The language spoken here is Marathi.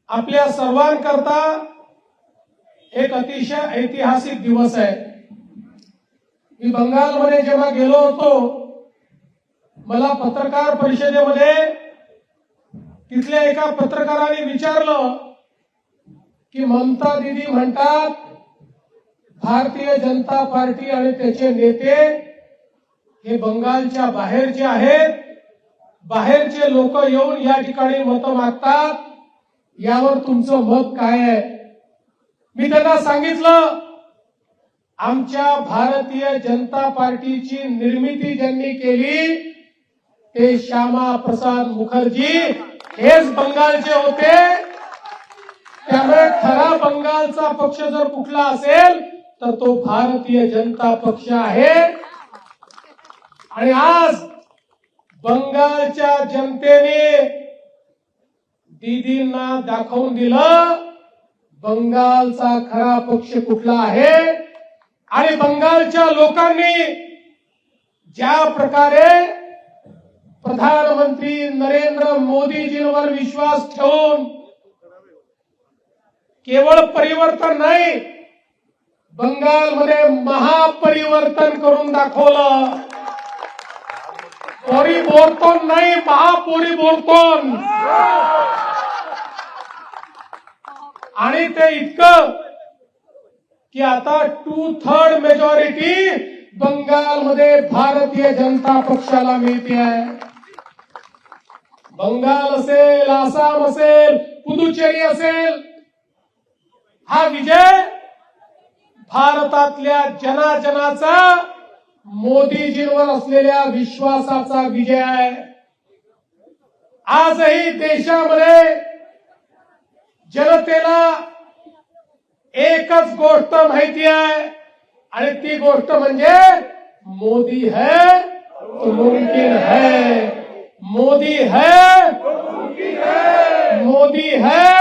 आपल्या सर्वांकरता एक अतिशय ऐतिहासिक दिवस आहे। मी बंगालमध्ये जेव्हा गेलो होतो, मला पत्रकार परिषदेमध्ये तिथल्या एका पत्रकाराने विचारलं की ममता दीदी म्हणतात भारतीय जनता पार्टी आणि त्याचे नेते हे बंगालच्या बाहेरचे आहेत, बाहेरचे लोक येऊन या ठिकाणी मत मागतात, यावर तुमचं मत काय आहे? मी त्यांना सांगितलं, आमच्या भारतीय जनता पार्टीची निर्मिती ज्यांनी केली ते श्यामा प्रसाद मुखर्जी हेच बंगालचे होते। त्यामुळे खरा बंगालचा पक्ष जर कुठला असेल तर तो भारतीय जनता पक्ष आहे। आणि आज बंगालच्या जनतेने दीदींना दाखवून दिलं बंगालचा खरा पक्ष कुठला आहे। आणि बंगालच्या लोकांनी ज्या प्रकारे प्रधानमंत्री नरेंद्र मोदीजींवर विश्वास ठेवून केवळ परिवर्तन नाही, बंगालमध्ये महापरिवर्तन करून दाखवलं। परिवर्तन नाही, महापरिवर्तन। आणि ते इतकं की आता 2/3 मेजॉरिटी बंगालमध्ये भारतीय जनता पक्षाला मिळते आहे। बंगाल असेल, आसाम असेल, पुदुचेरी असेल, हा विजय भारतातल्या जनाजनाचा मोदीजींवर असलेल्या विश्वासाचा विजय आहे। आजही देशामध्ये जनतेला एकच गोष्ट माहिती आहे आणि ती गोष्ट म्हणजे मोदी है तो मुमकिन है, मोदी है तो मुमकिन है, मोदी है